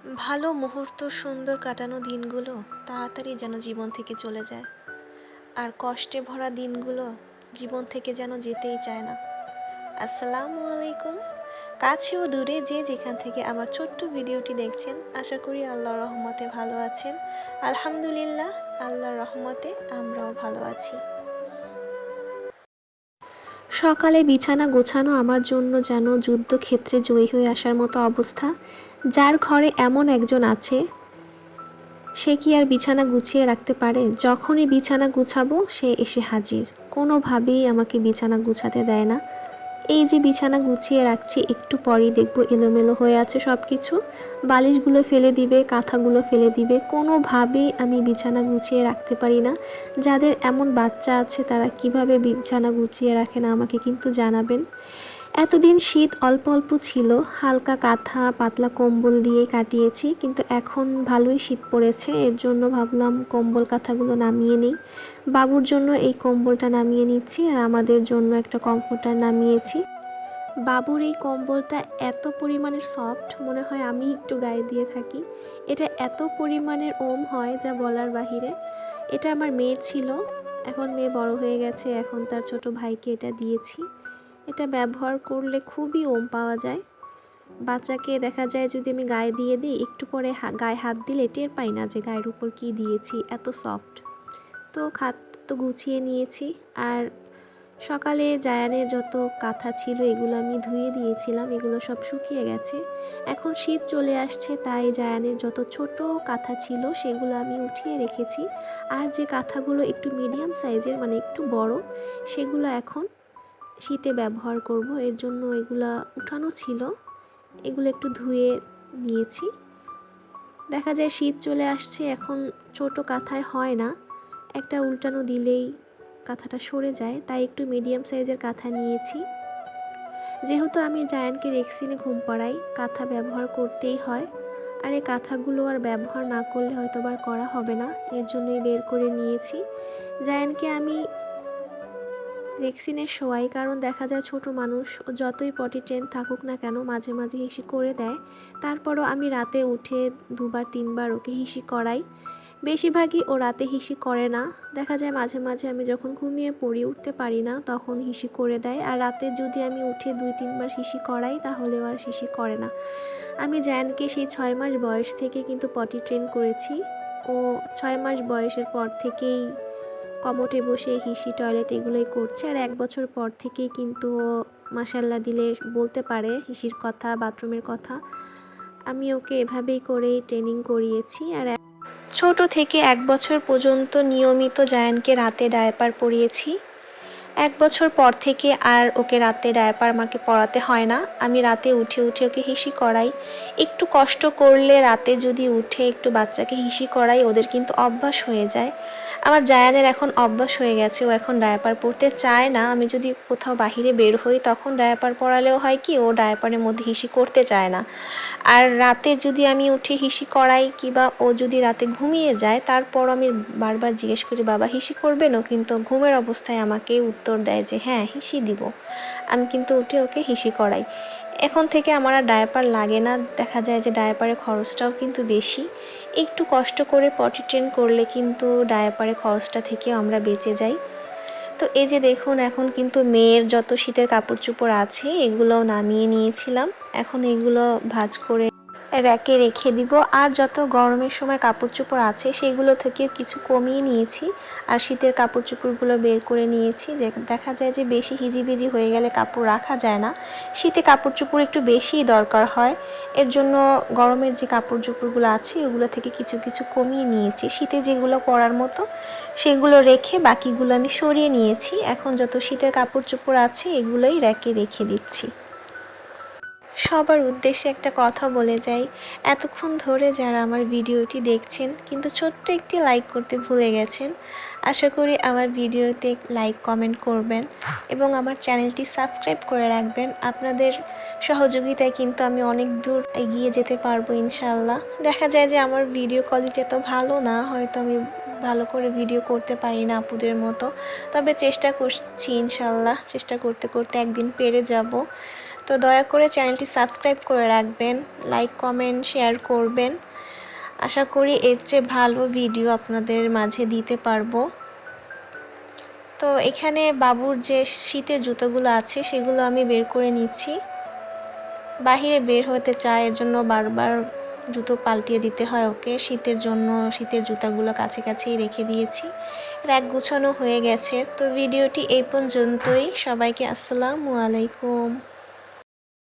ভালো মুহূর্ত, সুন্দর কাটানো দিনগুলো তাড়াতাড়ি যেন জীবন থেকে চলে যায়, আর কষ্টে ভরা দিনগুলো জীবন থেকে যেন যেতেই চায় না। আসসালামু আলাইকুম। কাছে ও দূরে যে যেখান থেকে আমার ছোট্ট ভিডিওটি দেখছেন, আশা করি আল্লাহর রহমতে ভালো আছেন। আলহামদুলিল্লাহ, আল্লাহর রহমতে আমরাও ভালো আছি। সকালে বিছানা গোছানো আমার জন্য যেন যুদ্ধক্ষেত্রে জয়ী হয়ে আসার মতো অবস্থা। যার ঘরে এমন একজন আছে, সে কি আর বিছানা গুছিয়ে রাখতে পারে? যখনই বিছানা গুছাবো সে এসে হাজির, কোনোভাবেই আমাকে বিছানা গুছাতে দেয় না। এই যে বিছানা গুছিয়ে রাখছি, একটু পরেই দেখবো এলোমেলো হয়ে আছে সব কিছু। বালিশগুলো ফেলে দিবে, কাঁথাগুলো ফেলে দিবে, কোনোভাবেই আমি বিছানা গুছিয়ে রাখতে পারি না। যাদের এমন বাচ্চা আছে তারা কিভাবে বিছানা গুছিয়ে রাখে না আমাকে কিন্তু জানাবেন। এতদিন শীত অল্প অল্প ছিল, হালকা কাঁথা পাতলা কম্বল দিয়ে কাটিয়েছি, কিন্তু এখন ভালোই শীত পড়েছে। এর জন্য ভাবলাম কম্বল কাঁথাগুলো নামিয়ে নিই। বাবুর জন্য এই কম্বলটা নামিয়ে নিচ্ছি, আর আমাদের জন্য একটা কমফোর্টার নামিয়েছি। বাবুর এই কম্বলটা এত পরিমাণের সফট, মনে হয় আমি একটু গায়ে দিয়ে থাকি। এটা এত পরিমাণের ওম হয় যা বলার বাহিরে। এটা আমার মেয়ের ছিল, এখন মেয়ে বড় হয়ে গেছে, এখন তার ছোট ভাইকে এটা দিয়েছি। এটা ব্যবহার করলে খুবই ওম পাওয়া যায়। বাচ্চাকে দেখা যায় যদি আমি গায়ে দিয়ে দিই, একটু পরে গায়ে হাত দিলে টের পাই না যে গায়ের উপর কি দিয়েছি, এত সফট। তো খাট তো গুছিয়ে নিয়েছি, আর সকালে জায়ানের যত কাঁথা ছিল এগুলো আমি ধুয়ে দিয়েছিলাম, এগুলো সব শুকিয়ে গেছে। এখন শীত চলে আসছে, তাই জায়ানের যত ছোট কাঁথা ছিল সেগুলো আমি উঠিয়ে রেখেছি। আর যে কাঁথাগুলো একটু মিডিয়াম সাইজের, মানে একটু বড়, সেগুলো এখন শীতে ব্যবহার করব। এর জন্য এগুলা উঠানো ছিল, এগুলো একটু ধুয়ে নিয়েছি। দেখা যায় শীত চলে আসছে, এখন ছোট কাঁথায় হয় না, একটা উল্টানো দিলেই কাঁথাটা সরে যায়, তাই একটু মিডিয়াম সাইজের কাঁথা নিয়েছি। যেহেতু আমি জায়ানকে রেক্সিনে ঘুম পাড়াই, কাঁথা ব্যবহার করতেই হয়। আর এই কাঁথাগুলো আর ব্যবহার না করলে হয়তো আর করা হবে না, এর জন্যই বের করে নিয়েছি। জায়ানকে আমি রেক্সিনে শোয়াই, কারণ দেখা যায় ছোট মানুষ, ও যতই পটি ট্রেন থাকুক না কেন মাঝে মাঝে হিসি করে দেয়। তারপরও আমি রাতে উঠে দুবার তিনবার ওকে হিসি করাই। বেশিরভাগই ও রাতে হিসি করে না, দেখা যায় মাঝে মাঝে আমি যখন ঘুমিয়ে পড়ি, উঠতে পারি না, তখন হিসি করে দেয়। আর রাতে যদি আমি উঠে 2-3 বার হিসি করাই তাহলেও আর হিসি করে না। আমি জায়ানকে সেই 6 মাস বয়স থেকে কিন্তু পটি ট্রেন করেছি। ও 6 মাস বয়সের পর থেকেই কমোটে বসে হিসি, টয়লেট এগুলোই করছে। আর 1 বছর পর থেকেই কিন্তু ও মাশাল্লাহ দিলে বলতে পারে হিসির কথা, বাথরুমের কথা। আমি ওকে এভাবেই করেই ট্রেনিং করিয়েছি। আর ছোট থেকে 1 বছর পর্যন্ত নিয়মিত জায়ানকে রাতে ডায়াপার পরিয়েছি। 1 বছর পর থেকে আর ওকে রাতে ডায়াপার আমাকে পরাতে হয় না, আমি রাতে উঠে উঠে ওকে হিসি করাই। একটু কষ্ট করলে রাতে যদি উঠে একটু বাচ্চাকে হিসি করাই, ওদের কিন্তু অভ্যাস হয়ে যায়। আমার জায়ানের এখন অভ্যাস হয়ে গেছে, ও এখন ডায়াপার পরতে চায় না। আমি যদি কোথাও বাহিরে বের হই তখন ডায়াপার পরালেও হয় কি, ও ডায়াপারের মধ্যে হিসি করতে চায় না। আর রাতে যদি আমি উঠে হিসি করাই, কিংবা ও যদি রাতে ঘুমিয়ে যায়, তারপর আমি বারবার জিজ্ঞেস করি, বাবা হিসি করবেন? ও কিন্তু ঘুমের অবস্থায় আমাকে উত্তর দেয় যে হ্যাঁ হিসি দিব। আমি কিন্তু উঠে ওকে হিসি করাই। এখন থেকে আমার আর ডায়াপার লাগে না। দেখা যায় যে ডায়াপারের খরচটাও কিন্তু বেশি, একটু কষ্ট করে পটি ট্রেন করলে কিন্তু ডায়াপারের খরচটা থেকেও আমরা বেঁচে যাই। তো এই যে দেখুন, এখন কিন্তু মেয়ের যত শীতের কাপড় চোপড় আছে এগুলোও নামিয়ে নিয়েছিলাম। এখন এগুলো ভাঁজ করে র্যাকে রেখে দিব। আর যত গরমের সময় কাপড় চোপড় আছে সেগুলো থেকে কিছু কমিয়ে নিয়েছি, আর শীতের কাপড় চোপড়গুলো বের করে নিয়েছি। যে দেখা যায় যে বেশি হিজিবিজি হয়ে গেলে কাপড় রাখা যায় না, শীতে কাপড় চোপড় একটু বেশিই দরকার হয়। এর জন্য গরমের যে কাপড় চোপড়গুলো আছে ওগুলো থেকে কিছু কিছু কমিয়ে নিয়েছি, শীতে যেগুলো পরার মতো সেগুলো রেখে বাকিগুলো আমি সরিয়ে নিয়েছি। এখন যত শীতের কাপড় চোপড় আছে এগুলোই র্যাকে রেখে দিচ্ছি। সবার উদ্দেশ্যে একটা কথা বলে যাই, এতক্ষণ ধরে যারা আমার ভিডিওটি দেখছেন কিন্তু ছোট্ট একটি লাইক করতে ভুলে গেছেন, আশা করি আমার ভিডিওতে লাইক কমেন্ট করবেন এবং আমার চ্যানেলটি সাবস্ক্রাইব করে রাখবেন। আপনাদের সহযোগিতায় কিন্তু আমি অনেক দূর এগিয়ে যেতে পারবো ইনশাল্লাহ। দেখা যায় যে আমার ভিডিও কোয়ালিটি তো ভালো না, হয়তো আমি ভালো করে ভিডিও করতে পারি না আপুদের মতো, তবে চেষ্টা করছি ইনশাল্লাহ। চেষ্টা করতে করতে একদিন পেরে যাব। তো দয়া করে চ্যানেলটি সাবস্ক্রাইব করে রাখবেন, লাইক কমেন্ট শেয়ার করবেন। আশা করি এর চেয়ে ভালো ভিডিও আপনাদের মাঝে দিতে পারবো। তো এখানে বাবুর যে শীতের জুতোগুলো আছে সেগুলো আমি বের করে নিচ্ছি। বাহিরে বের হতে চায়, এর জন্য বারবার জুতো পাল্টিয়ে দিতে হয় ওকে। শীতের জন্য শীতের জুতাগুলো কাছেই রেখে দিয়েছি। র‍্যাক গুছানো হয়ে গেছে। তো ভিডিওটি এই পর্যন্তই। সবাইকে আসসালামু আলাইকুম।